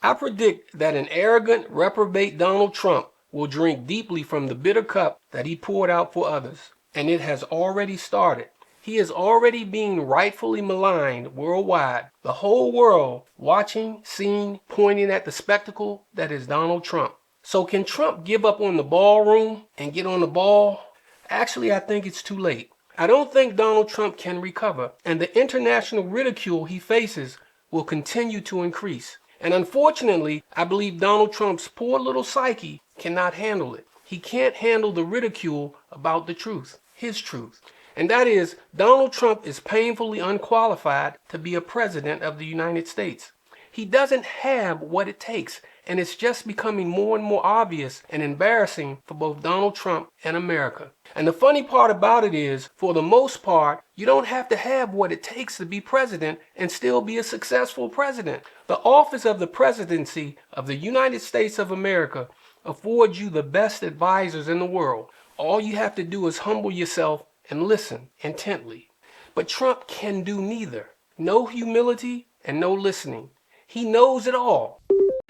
I predict that an arrogant, reprobate Donald Trump will drink deeply from the bitter cup that he poured out for others. And it has already started. He is already being rightfully maligned worldwide. The whole world watching, seeing, pointing at the spectacle that is Donald Trump. So can Trump give up on the ballroom and get on the ball? Actually, I think it's too late. I don't think Donald Trump can recover, and the international ridicule he faces will continue to increase. And unfortunately, I believe Donald Trump's poor little psyche cannot handle it. He can't handle the ridicule about the truth, his truth. And that is, Donald Trump is painfully unqualified to be a president of the United States. He doesn't have what it takes, and it's just becoming more and more obvious and embarrassing for both Donald Trump and America. And the funny part about it is, for the most part, you don't have to have what it takes to be president and still be a successful president. The office of the presidency of the United States of America affords you the best advisors in the world. All you have to do is humble yourself and listen intently. But Trump can do neither. No humility and no listening. He knows it all.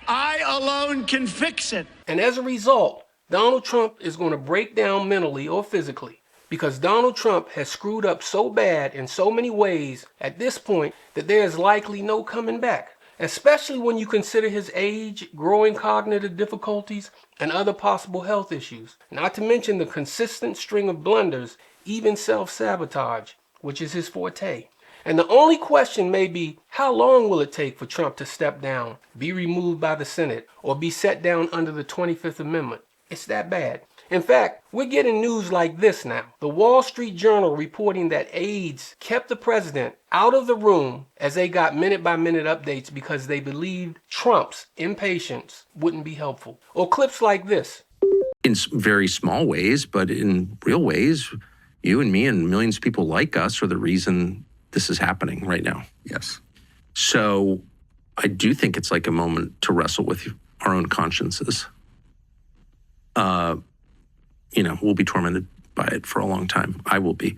I alone can fix it. And as a result, Donald Trump is going to break down mentally or physically, because Donald Trump has screwed up so bad in so many ways at this point that there is likely no coming back, especially when you consider his age, growing cognitive difficulties, and other possible health issues, not to mention the consistent string of blunders, even self-sabotage, which is his forte. And the only question may be, how long will it take for Trump to step down, be removed by the Senate, or be set down under the 25th Amendment? It's that bad. In fact, we're getting news like this now. The Wall Street Journal reporting that aides kept the president out of the room as they got minute-by-minute updates because they believed Trump's impatience wouldn't be helpful. Or clips like this. In very small ways, but in real ways, you and me and millions of people like us are the reason this is happening right now. Yes. So I do think it's like a moment to wrestle with our own consciences. We'll be tormented by it for a long time. I will be.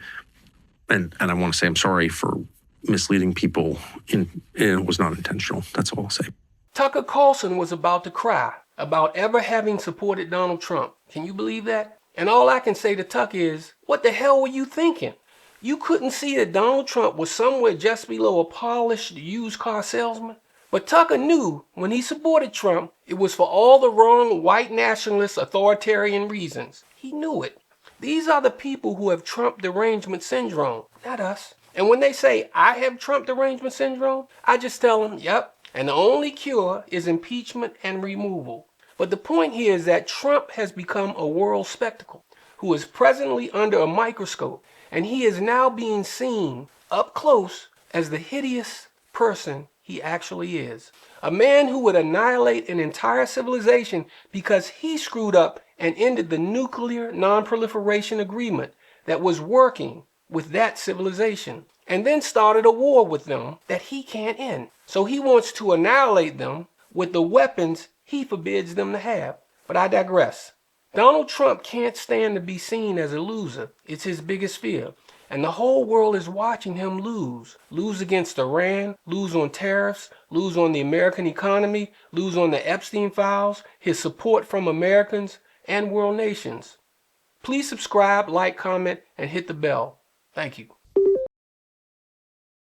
And I want to say I'm sorry for misleading people. It was not intentional. That's all I'll say. Tucker Carlson was about to cry about ever having supported Donald Trump. Can you believe that? And all I can say to Tucker is, what the hell were you thinking? You couldn't see that Donald Trump was somewhere just below a polished used car salesman? But Tucker knew when he supported Trump, it was for all the wrong white nationalist authoritarian reasons. He knew it. These are the people who have Trump derangement syndrome, not us. And when they say, I have Trump derangement syndrome, I just tell them, yep. And the only cure is impeachment and removal. But the point here is that Trump has become a world spectacle who is presently under a microscope. And he is now being seen up close as the hideous person he actually is. A man who would annihilate an entire civilization because he screwed up and ended the nuclear non-proliferation agreement that was working with that civilization, and then started a war with them that he can't end. So he wants to annihilate them with the weapons he forbids them to have. But I digress. Donald Trump can't stand to be seen as a loser. It's his biggest fear. And the whole world is watching him lose. Lose against Iran, lose on tariffs, lose on the American economy, lose on the Epstein files, his support from Americans and world nations. Please subscribe, like, comment, and hit the bell. Thank you.